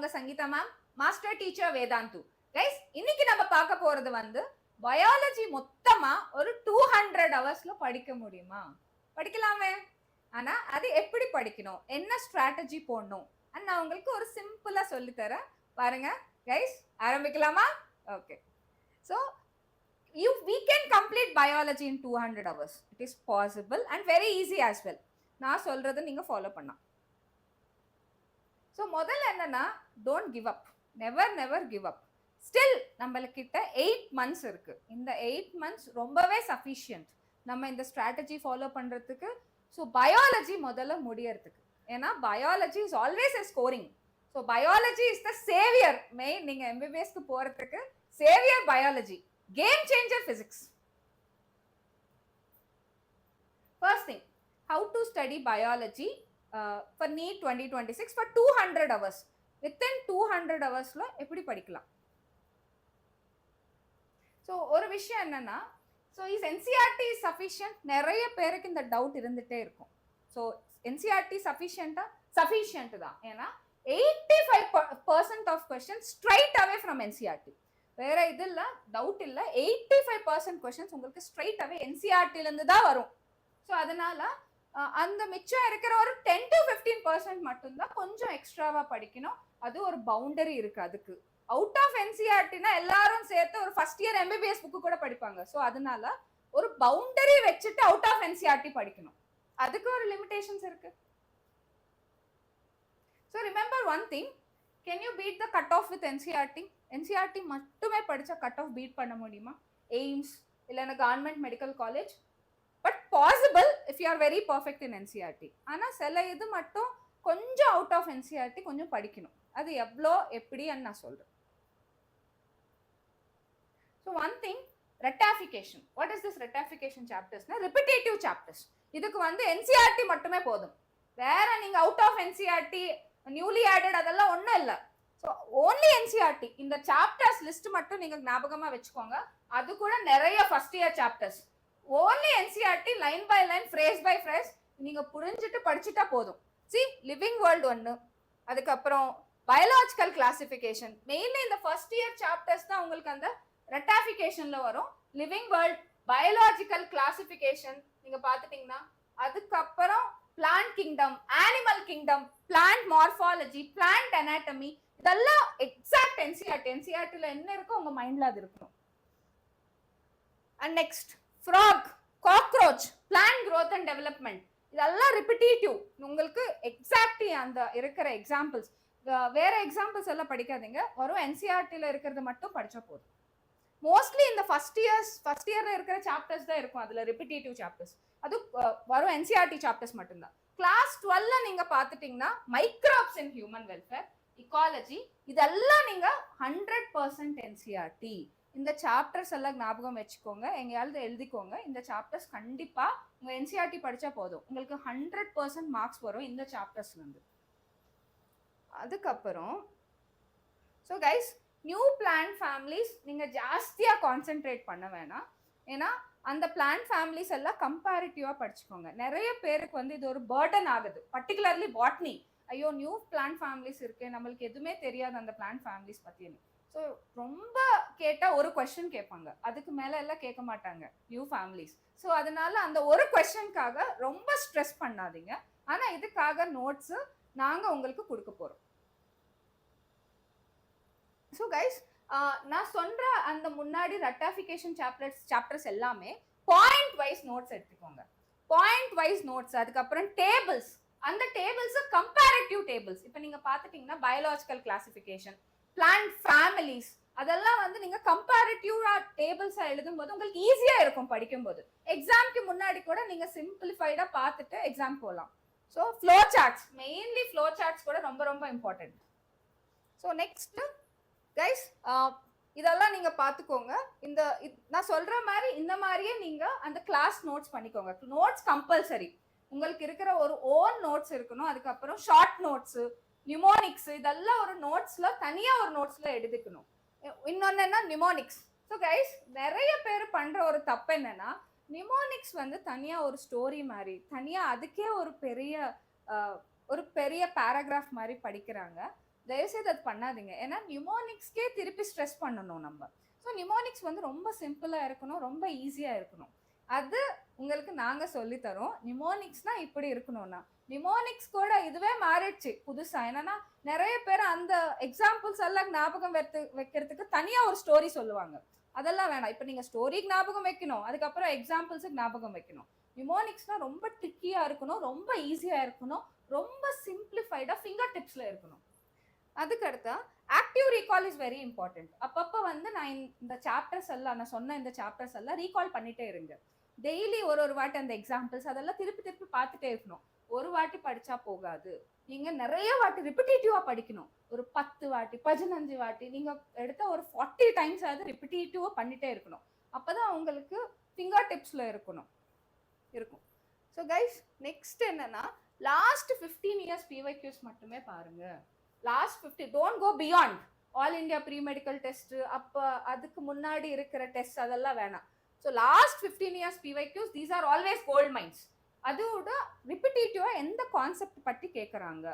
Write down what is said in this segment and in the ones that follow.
உங்க Sangeetha ma'am, master teacher Vedantu. Guys, இன்னைக்கு நம்ம பார்க்க போறது வந்து பயாலஜி மொத்தமா ஒரு 200 ஹவர்ஸ்ல படிக்க முடியுமா? படிக்கலாமே. ஆனா அது எப்படி படிக்கணும், என்ன ஸ்ட்ராட்டஜி போடணும் நான் உங்களுக்கு ஒரு சிம்பிளா சொல்லி தரேன். பாருங்க கைஸ், ஆரம்பிக்கலாமா? Okay. So we can complete biology in 200 hours. It is possible and very easy as well. நான் சொல்றதை நீங்க ஃபாலோ பண்ணலாம். ஸோ முதல்ல என்னன்னா, don't give up, never give up. Still நம்மளுக்கிட்ட 8 months இருக்கு. இந்த 8 months ரொம்பவே சஃபிஷியன்ட் நம்ம இந்த ஸ்ட்ராட்டஜி ஃபாலோ பண்றதுக்கு. ஸோ பயாலஜி முதல்ல முடியறதுக்கு, ஏன்னா biology is always a scoring. So biology is the Xavier. Main நீங்க எம்பிபிஎஸ்க்கு போறதுக்கு Xavier biology, game changer physics. First thing, how to study biology for NEET 2026 for 200 hours. Within 200 hoursல எப்படி படிக்கலாம்? So ஒரு விஷயம் என்னன்னா, ஸோ இஸ் என்சிஆர்டி சஃபிஷியன்ட்? நிறைய பேருக்கு இந்த டவுட் இருந்துட்டே இருக்கும். ஸோ என்சிஆர்டி சஃபிஷியன்ட் தான். ஏன்னா 85% of questions straight away from NCERT. வேற இது இல்லை, டவுட் இல்லை. 85% கொஸ்டின்ஸ் உங்களுக்கு ஸ்ட்ரைட் அவே என்சிஆர்டிலேருந்து தான் வரும். ஸோ அதனால அந்த மிச்சம் இருக்கிற ஒரு 10 to 15% மட்டும்தான் கொஞ்சம் எக்ஸ்ட்ராவா படிக்கணும். அது ஒரு பவுண்டரி இருக்கு அதுக்கு. அவுட் ஆஃப் என்சிஆர்டினா எல்லாரும் சேர்த்து ஒரு ஃபர்ஸ்ட் இயர் எம்பிபிஎஸ் புக்கு கூட படிப்பாங்க. ஸோ அதனால ஒரு பவுண்டரி வச்சுட்டு அவுட் ஆஃப் என்சிஆர்டி படிக்கணும். அதுக்கு ஒரு லிமிடேஷன்ஸ் இருக்கு. So remember one thing, can you beat the cut off with NCERT? NCERT மட்டுமே படிச்சா கட் ஆஃப் பீட் பண்ண முடியுமா? எய்ம்ஸ் இல்லைன்னா government medical college, but possible if you are very perfect in NCERT. ஆனால் சில இது மட்டும் கொஞ்சம் அவுட் ஆஃப் என்சிஆர்டி கொஞ்சம் படிக்கணும். அது எவ்வளோ எப்படின்னு நான் சொல்றேன். So one thing, ratification. What is this ratification சாப்டர்ஸ்னா ரிப்பிட்டேட்டிவ் சாப்டர்ஸ். இதுக்கு வந்து என்சிஆர்டி மட்டுமே போதும். வேற நீங்க out of NCERT newly added அதெல்லாம் ஒன்றும் இல்லை. So only NCERT. இந்த சாப்டர்ஸ் லிஸ்ட் மட்டும் நீங்க ஞாபகமா வச்சுக்கோங்க. அது கூட நிறைய first year chapters. Only NCERT line by line, phrase by phrase நீங்க புரிஞ்சுட்டு படிச்சுட்டா போதும். சி லிவிங் வேர்ல்டு ஒன்று, அதுக்கப்புறம் பயாலஜிக்கல் கிளாசிஃபிகேஷன். மெயின்லி இந்த ஃபர்ஸ்ட் இயர் சாப்டர்ஸ் தான் உங்களுக்கு அந்த ரெட்டாஃபிகேஷன்ல வரும். லிவிங் வேர்ல்ட், பயாலஜிக்கல் கிளாசிஃபிகேஷன் நீங்க பார்த்துட்டீங்கன்னா, அதுக்கப்புறம் plant kingdom, animal kingdom, plant morphology, plant anatomy, இதெல்லாம் எக்ஸாக்ட் என்சிஆர்டி. என்சிஆர்டில என்ன இருக்கோ உங்க மைண்ட்ல அது இருக்கணும். And next, frock, cockroach, plant growth and development, இதெல்லாம் ரிப்பிட்டேட்டிவ். உங்களுக்கு எக்ஸாக்ட்லி அந்த இருக்கிற எக்ஸாம்பிள்ஸ், வேற எக்ஸாம்பிள்ஸ் எல்லாம் படிக்காதீங்க. வரும் என்சிஆர்டில இருக்கிறது மட்டும் படிச்சா போதும். மோஸ்ட்லி இந்த ஃபர்ஸ்ட் இயர்ல இருக்கிற சாப்டர்ஸ் தான் இருக்கும் அதுல ரிப்பிட்டேட்டிவ் சாப்டர்ஸ். அது வரும் என்சிஆர்டி சாப்டர்ஸ் மட்டும்தான். கிளாஸ் 12ல நீங்க பாத்துட்டீங்கன்னா microbes in human welfare, ecology, இதெல்லாம் நீங்க 100% என்சிஆர்டி. இந்த சாப்டர்ஸ் எல்லாம் ஞாபகம் வச்சுக்கோங்க, எங்கேயாவது எழுதிக்கோங்க. இந்த சாப்டர்ஸ் கண்டிப்பா உங்க என்சிஆர்டி படிச்சா போதும், உங்களுக்கு 100% மார்க்ஸ் வரும் இந்த சாப்டர்ஸ்ல இருந்து. அதுக்கப்புறம் so guys, new plant families நீங்க ஜாஸ்தியா கான்சென்ட்ரேட் பண்ண வேணாம். ஏன்னா அந்த பிளான்ட் ஃபேமிலிஸ் எல்லாம் கம்பேரிட்டிவா படிச்சுக்கோங்க. நிறைய பேருக்கு வந்து இது ஒரு பர்டன் ஆகுது, பர்டிகுலர்லி பாட்னி. ஐயோ நியூ பிளான்ட் ஃபேமிலிஸ் இருக்கு, நம்மளுக்கு எதுவுமே தெரியாது அந்த பிளான்ட் ஃபேமிலிஸ் பத்தின்னு. ஸோ ரொம்ப கேட்டா ஒரு கொஸ்டின் கேட்பாங்க, அதுக்கு மேல எல்லாம் கேட்க மாட்டாங்க நியூ ஃபேமிலிஸ். ஸோ அதனால அந்த ஒரு கொஸ்டின்காக ரொம்ப ஸ்ட்ரெஸ் பண்ணாதீங்க. ஆனா இதுக்காக நோட்ஸ் நாங்க உங்களுக்கு கொடுக்க போறோம். ஸோ கைஸ், நான் சொல்ற அந்த முன்னாடி ரெட்டாஃபிகேஷன் சாப்டர்ஸ் எல்லாமே பாயிண்ட் வைஸ் நோட்ஸ் எடுத்துக்கோங்க. பாயிண்ட் வைஸ் நோட்ஸ், அதுக்கப்புறம் டேபிள்ஸ். அந்த டேபிள்ஸ் கம்பேரிட்டிவ் டேபிள்ஸ். இப்போ நீங்க பாத்துட்டீங்கன்னா பயாலஜிக்கல் கிளாசிஃபிகேஷன், பிளான்ட் ஃபேமிலிஸ், அதெல்லாம் வந்து நீங்க கம்பேரிட்டிவா டேபிள்ஸா எழுதும் போது உங்களுக்கு ஈஸியா இருக்கும் படிக்கும்போது. எக்ஸாம்க்கு முன்னாடி கூட நீங்க சிம்பிளிஃபைடா பார்த்துட்டு எக்ஸாம் போகலாம். So flow charts, mainly flow charts கூட ரொம்ப ரொம்ப இம்பார்ட்டன்ட். ஸோ நெக்ஸ்ட் கைஸ், இதெல்லாம் நீங்க பாத்துக்கோங்க. இந்த நான் சொல்ற மாதிரி இந்த மாதிரியே நீங்க அந்த கிளாஸ் நோட்ஸ் பண்ணிக்கோங்க. Notes compulsory. உங்களுக்கு இருக்கிற ஒரு ஓன் நோட்ஸ் இருக்கணும். அதுக்கப்புறம் ஷார்ட் நோட்ஸ், நியூமோனிக்ஸ், இதெல்லாம் ஒரு நோட்ஸ்ல தனியா ஒரு நோட்ஸ்ல எடுத்துக்கணும். இன்னொன்னு என்ன, நியூமோனிக்ஸ். ஸோ கைஸ், நிறைய பேர் பண்ற ஒரு தப்பு என்னன்னா, நியூமோனிக்ஸ் வந்து தனியா ஒரு ஸ்டோரி மாதிரி, தனியா அதுக்கே ஒரு பெரிய பேராகிராஃப் மாதிரி படிக்கிறாங்க. தயவுசெய்து அது பண்ணாதீங்க. ஏன்னா நியூமோனிக்ஸ்க்கே திருப்பி ஸ்ட்ரெஸ் பண்ணணும் நம்ம. ஸோ நியூமோனிக்ஸ் வந்து ரொம்ப சிம்பிளா இருக்கணும், ரொம்ப ஈஸியா இருக்கணும். அது உங்களுக்கு நாங்க சொல்லி தரோம். நியூமோனிக்ஸ்னா இப்படி இருக்கணும்னா. நியூமோனிக்ஸ் கூட இதுவே மாறிடுச்சு புதுசா. என்னன்னா நிறைய பேர் அந்த எக்ஸாம்பிள்ஸ் எல்லாம் ஞாபகம் வைக்கிறதுக்கு தனியா ஒரு ஸ்டோரி சொல்லுவாங்க. அதெல்லாம் வேணாம். இப்ப நீங்க ஸ்டோரிக்கு ஞாபகம் வைக்கணும், அதுக்கப்புறம் எக்ஸாம்பிள்ஸுக்கு ஞாபகம் வைக்கணும். நியூமோனிக்ஸ்னா ரொம்ப ட்ரிக்கியா இருக்கணும், ரொம்ப ஈஸியா இருக்கணும், ரொம்ப சிம்பிளிஃபைடா ஃபிங்கர் டிப்ஸ்ல இருக்கணும். அதுக்கடுத்து active recall is very important. அப்பப்போ வந்து நான் இந்த சாப்டர்ஸ் எல்லாம் நான் சொன்ன இந்த சாப்டர்ஸ் எல்லாம் ரீகால் பண்ணிட்டே இருங்க. டெய்லி ஒரு வாட்டி அந்த எக்ஸாம்பிள்ஸ் அதெல்லாம் திருப்பி திருப்பி பார்த்துட்டே இருக்கணும். ஒரு வாட்டி படிச்சா போகாது, நீங்க நிறைய வாட்டி ரிப்பிட்டேட்டிவா படிக்கணும். ஒரு 10 வாட்டி 15 வாட்டி நீங்க எடுத்த ஒரு 40 டைம்ஸ் ஆகுது ரிப்பிட்டேட்டிவா பண்ணிட்டே இருக்கணும். அப்பதான் உங்களுக்கு ஃபிங்கர் டிப்ஸ்ல இருக்கும். ஸோ கைஸ், நெக்ஸ்ட் என்னன்னா லாஸ்ட் 15 இயர்ஸ் பிஒய்க்யூஸ் மட்டுமே பாருங்க. Last 50, don't go beyond all India pre medical test, அப்போ அதுக்கு முன்னாடி இருக்கிற டெஸ்ட் அதெல்லாம் வேணாம். So last 15 years PYQs, these are always gold mines. அதோட ரிப்பிட்டேட்டிவா எந்த கான்செப்ட் பற்றி கேட்குறாங்க.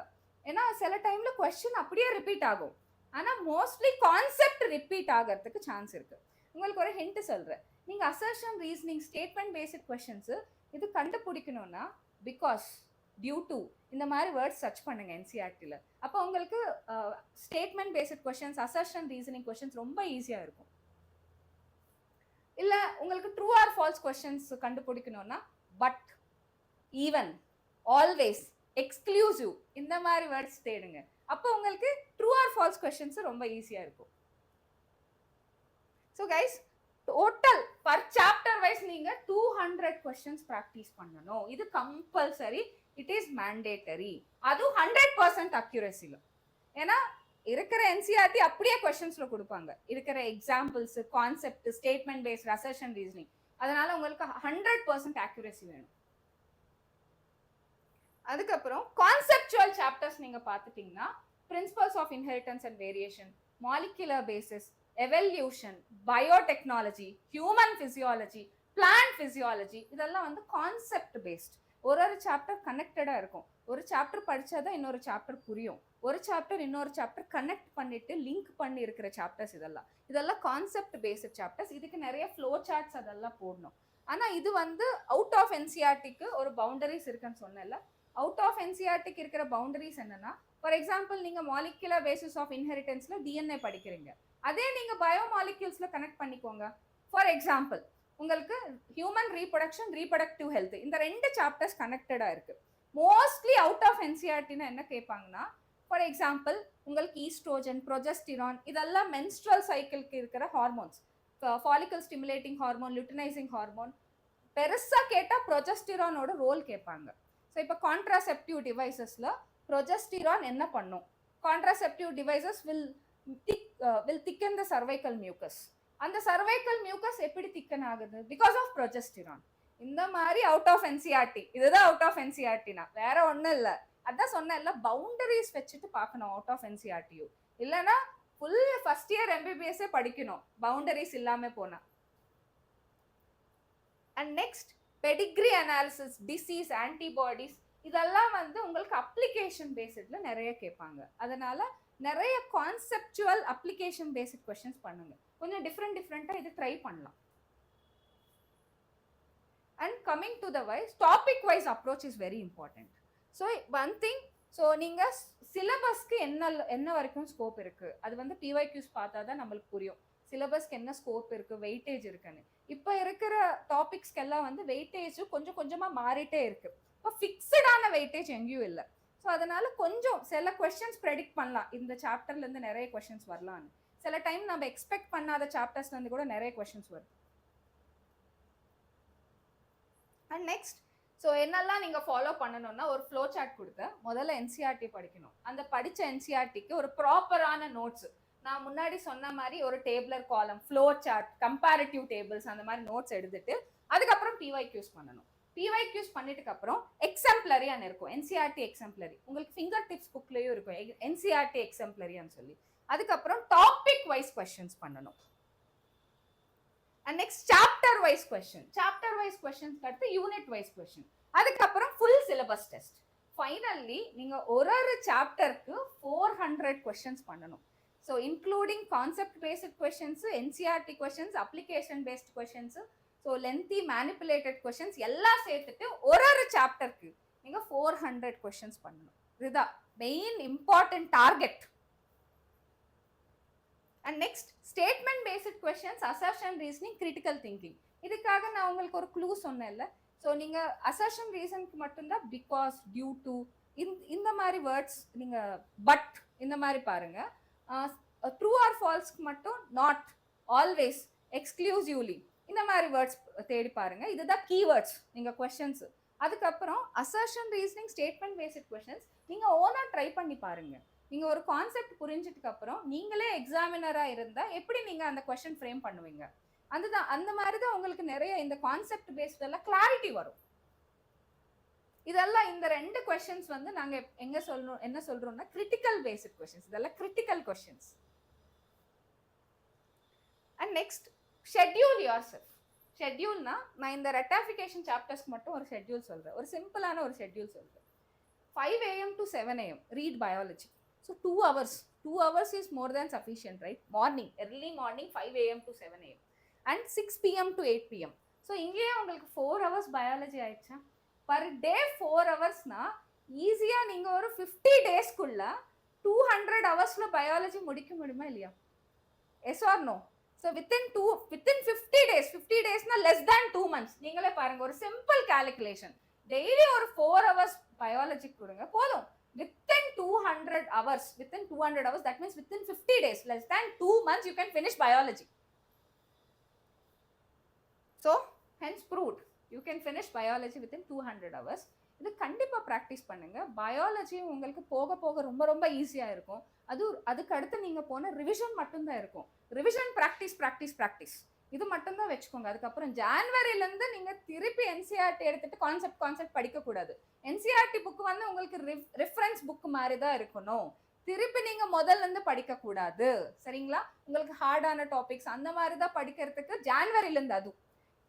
ஏன்னா சில டைம்ல கொஸ்டின் அப்படியே ரிப்பீட் ஆகும், ஆனால் மோஸ்ட்லி கான்செப்ட் ரிப்பீட் ஆகிறதுக்கு சான்ஸ் இருக்கு. உங்களுக்கு ஒரு ஹிண்ட் சொல்றேன். நீங்க assertion, reasoning, statement based questions இது கண்டுபிடிக்கணும்னா பிகாஸ், டியூ டு இந்த மாதிரி வேர்ட்ஸ் சர்ச் பண்ணுங்க என்சிஆர்டியில். அப்போ உங்களுக்கு statement based questions, assertion, reasoning questions ரொம்ப ஈஸியாக இருக்கும். இல்லை உங்களுக்கு ட்ரூ ஆர் ஃபால்ஸ் கொஸ்டின்ஸ் கண்டுபிடிக்கணும்னா பட், ஈவன், ஆல்வேஸ், எக்ஸ்க்ளூசிவ் இந்த மாதிரி வேர்ட்ஸ் தேடுங்க. அப்போ உங்களுக்கு ட்ரூ ஆர் ஃபால்ஸ் கொஸ்டின்ஸ் ரொம்ப ஈஸியாக இருக்கும். So guys, total per chapter wise நீங்க 200 கொஸ்டின்ஸ் ப்ராக்டிஸ் பண்ணணும். இது கம்பல்சரி, இட் இஸ் மேண்டேட்டரி. அதுவும் 100% அக்யூரசில. ஏன்னா இருக்கிற என்சிஆர்டி அப்படியே கொஸ்டின்ஸ்ல கொடுப்பாங்க, இருக்கிற examples, concept, statement paste, assertion, reasoning. அதனால உங்களுக்கு 100% அக்யூரசி வேணும். அதுக்கப்புறம் கான்செப்சுவல் சாப்டர்ஸ் நீங்க பார்த்துட்டீங்கன்னா principles of inheritance and variation, molecular basis, evolution, biotechnology, human physiology, plant physiology, இதெல்லாம் வந்து கான்செப்ட் பேஸ்ட். ஒரு சாப்டர் கனெக்டடா இருக்கும். ஒரு சாப்டர் படிச்சாதான் இன்னொரு சாப்டர் புரியும். ஒரு சாப்டர் இன்னொரு சாப்டர் கனெக்ட் பண்ணிட்டு லிங்க் பண்ணி இருக்கிற சாப்டர்ஸ் இதெல்லாம் கான்செப்ட் பேஸ்ட் சாப்டர்ஸ். இதுக்கு நிறைய ஃப்ளோ சார்ட்ஸ் அதெல்லாம் போடணும். ஆனா இது வந்து அவுட் ஆஃப் என்சிஆர்டிக்கு ஒரு பவுண்டரிஸ் இருக்குன்னு சொன்னேன்ல. அவுட் ஆஃப் என்சிஆர்டிக்கு இருக்கிற பவுண்டரிஸ் என்னன்னா, ஃபார் எக்ஸாம்பிள் நீங்க மாலிகுலர் பேசிஸ் ஆஃப் இன்ஹெரிட்டன்ஸ்ல டிஎன்ஏ படிக்கிறீங்க, அதே நீங்க பயோமாலிக்யூல்ஸ்ல கனெக்ட் பண்ணிக்கோங்க. ஃபார் எக்ஸாம்பிள் உங்களுக்கு ஹியூமன் ரீப்ரொடக்ஷன், ரீப்ரொடக்டிவ் ஹெல்த், இந்த 2 சாப்டர்ஸ் கனெக்டடா இருக்கு. மோஸ்ட்லி அவுட் ஆஃப் என்சிஆர்டினா என்ன கேட்பாங்கன்னா, ஃபார் எக்ஸாம்பிள் உங்களுக்கு ஈஸ்ட்ரோஜன், ப்ரொஜெஸ்டிரான், இதெல்லாம் மென்ஸ்ட்ரல் சைக்கிளுக்கு இருக்கிற hormones. Follicle stimulating hormone, luteinising hormone. பெருசா கேட்டா ப்ரொஜெஸ்டிரானோட ரோல் கேட்பாங்க. ஸோ இப்போ கான்ட்ராசெப்டிவ் டிவைசஸ்ல ப்ரொஜெஸ்டிரான் என்ன பண்ணும்? Contraceptive devices will thicken the cervical mucus. அந்த cervical mucus எப்படி திக்கன் ஆகுது? Because of progesterone. இந்த மாதிரி அவுட் ஆஃப் என்சிஆர்டி. இதுதான் அவுட் ஆஃப் என்சிஆர்டினா, வேற ஒன்றும் இல்லை. அதான் சொன்னேன்ல, பவுண்டரிஸ் வச்சுட்டு பார்க்கணும் அவுட் ஆஃப் என்சிஆர்டியும். இல்லைன்னா ஃபுல் ஃபர்ஸ்ட் இயர் எம்பிபிஎஸ்ஸே படிக்கணும் பவுண்டரிஸ் இல்லாம போனா. And next Pedigree analysis, disease, antibodies, இதெல்லாம் வந்து உங்களுக்கு அப்ளிகேஷன் பேஸ்ட்ல நிறைய கேட்பாங்க. அதனால நிறைய கான்செப்சுவல் அப்ளிகேஷன் பேசிக் கொஸ்டின்ஸ் பண்ணுங்க. கொஞ்சம் டிஃப்ரெண்டா இது ட்ரை பண்ணலாம். And coming to the wise, topic wise approach is very important. So one thing, so நீங்க சிலபஸ்க்கு என்ன வரைக்கும் ஸ்கோப் இருக்கு, அது வந்து பிஒய்க்யூஸ் பார்த்தா தான் நம்மளுக்கு புரியும். சிலபஸ்க்கு என்ன ஸ்கோப் இருக்கு, வெயிட்டேஜ் இருக்குன்னு. இப்போ இருக்கிற டாபிக்ஸ்க்கெல்லாம் வந்து வெயிட்டேஜ் கொஞ்சம் கொஞ்சமா மாறிட்டே இருக்கு. இப்போ ஃபிக்ஸடான வெயிட்டேஜ் எங்கேயும் இல்லை. ஸோ அதனால கொஞ்சம் சில கொஸ்டின்ஸ் ப்ரெடிக்ட் பண்ணலாம், இந்த சாப்டர்ல இருந்து நிறைய கொஸ்டின்ஸ் வரலான்னு. சில டைம் நம்ம எக்ஸ்பெக்ட் பண்ணாத சாப்டர்ஸ்ல இருந்து கூட நிறைய கொஸ்டின்ஸ் வரும். அண்ட் நெக்ஸ்ட், ஸோ என்னெல்லாம் நீங்க ஃபாலோ பண்ணணும்னா, ஒரு ஃப்ளோ சார்ட் கொடுத்தேன். முதல்ல என்சிஆர்டி படிக்கணும். அந்த படிச்ச என்சிஆர்டிக்கு ஒரு ப்ராப்பரான நோட்ஸ், நான் முன்னாடி சொன்ன மாதிரி ஒரு டேபிளர் காலம், ஃப்ளோ சார்ட், கம்பேரிட்டிவ் டேபிள்ஸ், அந்த மாதிரி நோட்ஸ் எடுத்துட்டு அதுக்கப்புறம் பிஒய்க்யூஸ் பண்ணணும். பிஒய்க்யூஸ் பண்ணிட்டு அப்புறம் எக்ஸாம்பிளரியான்னு இருக்கும், என்சிஆர்டி எக்ஸாம்பிளரி. உங்களுக்கு ஃபிங்கர் டிப்ஸ் புக்லயும் இருக்கும் என்சிஆர்டி எக்ஸாம்பிளரியான்னு சொல்லி. அதுக்கப்புறம் டாபிக் வைஸ் கொஸ்டின்ஸ் பண்ணணும். And next chapter wise question, chapter wise கொஸ்டின்ஸ்க்கு அடுத்து யூனிட் வைஸ் கொஸ்டின். அதுக்கப்புறம் ஃபுல் சிலபஸ் டெஸ்ட். ஃபைனலி நீங்க ஒரு சாப்டருக்கு 400 கொஸ்டின்ஸ் பண்ணணும். So including concept based questions, NCERT questions, application based questions, so lengthy manipulated questions எல்லாம் சேர்த்துட்டு ஒரு சாப்டருக்கு நீங்க 400 கொஸ்டின்ஸ் பண்ணணும். இதுதான் main important target. And next statement based questions, assertion reasoning, critical thinking. இதுக்காக நான் உங்களுக்கு ஒரு க்ளூ சொன்னேன்ல. ஸோ நீங்க அசர்ஷன் ரீசனுக்கு மட்டும்தான் பிகாஸ், டியூ டு, இந்த மாதிரி வேர்ட்ஸ் நீங்க பட் இந்த மாதிரி பாருங்க. ட்ரூ ஆர் ஃபால்ஸ்க்கு மட்டும் நாட், ஆல்வேஸ், எக்ஸ்க்ளூசிவ்லி இந்த மாதிரி வேர்ட்ஸ் தேடி பாருங்க. இதுதான் கீவேர்ட்ஸ் நீங்க கொஸ்டின்ஸ். அதுக்கப்புறம் assertion reasoning, statement based questions நீங்க ஓனா ட்ரை பண்ணி பாருங்க. நீங்க ஒரு கான்செப்ட் புரிஞ்சதுக்கு அப்புறம் நீங்களே எக்ஸாமினரா இருந்தா எப்படி நீங்க அந்த கொஸ்டின் ஃப்ரேம் பண்ணுவீங்க? அதுதான், அந்த மாதிரி தான் உங்களுக்கு நிறைய இந்த கான்செப்ட் பேஸ்ட் எல்லாம் கிளாரிட்டி வரும். இதெல்லாம் இந்த 2 கொஸ்டின்ஸ் வந்து நாங்க எங்க சொல்லணும், என்ன சொல்றோம்னா கிரிட்டிக்கல் பேஸ்ட் கொஸ்டின்ஸ். இதெல்லாம் critical questions. And next schedule yourself. ஷெட்யூல்னா நான் இந்த ரெட்டாஃபிகேஷன் சாப்டர்ஸ்க்கு மட்டும் ஒரு ஷெட்யூல் சொல்றேன், ஒரு சிம்பிளான ஒரு ஷெட்யூல் சொல்றேன். 5 AM to 7 AM read biology. So 2 hours. 2 hours is more than sufficient, right? Morning, early morning 5 AM to 7 AM. And 6 PM to 8 PM. So இங்கேயே உங்களுக்கு 4 hours biology ஆயிடுச்சா? Per day 4 hoursனா ஈஸியா நீங்க ஒரு 50 daysக்குள்ள 200 hoursல biology முடிக்க முடியுமா இல்லையா? Yes or no? So within 50 days, 50 daysனா less than 2 months. நீங்களே பாருங்க, ஒரு simple calculation. டெய்லி ஒரு 4 hours biology கொடுங்க போதும். Within 200 hours, that means within 50 days, less than 2 months you can finish biology. So hence proved, you can finish biology within 200 hours. இது கண்டிப்பா practice பண்ணுங்க. Biology உங்களுக்கு போக போக ரொம்ப ரொம்ப ஈஸியா இருக்கும். அதுக்கு அடுத்து நீங்க போன ரிவிஷன் மட்டும்தான் இருக்கும். ரிவிஷன், பிராக்டிஸ் இது மட்டும்தான் வச்சுக்கோங்க. அதுக்கப்புறம் ஜான்வரியிலேருந்து நீங்கள் திருப்பி என்சிஆர்டி எடுத்துட்டு கான்செப்ட் படிக்கக்கூடாது. என்சிஆர்டி புக் வந்து உங்களுக்கு ரெஃபரன்ஸ் புக் மாதிரி தான் இருக்கணும். திருப்பி நீங்கள் முதல்லேருந்து படிக்கக்கூடாது, சரிங்களா? உங்களுக்கு ஹார்டான டாபிக்ஸ் அந்த மாதிரி தான் படிக்கிறதுக்கு ஜான்வரியிலேருந்து. அதுவும்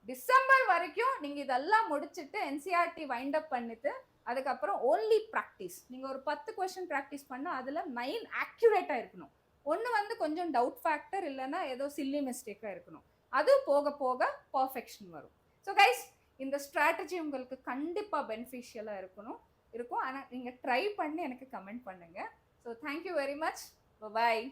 டிசம்பர் வரைக்கும் நீங்கள் இதெல்லாம் முடிச்சுட்டு என்சிஆர்டி வைண்ட் அப் பண்ணிட்டு அதுக்கப்புறம் ஓன்லி ப்ராக்டிஸ். நீங்கள் ஒரு 10 கொஸ்டின் ப்ராக்டிஸ் பண்ணால் அதில் 9 ஆக்யூரேட்டாக இருக்கணும். ஒன்று வந்து கொஞ்சம் டவுட் ஃபேக்டர் இல்லைன்னா ஏதோ சில்லி மிஸ்டேக்காக இருக்கணும். அது போக போக பர்ஃபெக்ஷன் வரும். ஸோ கைஸ், இந்த ஸ்ட்ராட்டஜி உங்களுக்கு கண்டிப்பாக பெனிஃபிஷியலாக இருக்கும். ஆனால் நீங்கள் ட்ரை பண்ணி எனக்கு கமெண்ட் பண்ணுங்கள். So thank you very much. பாய்.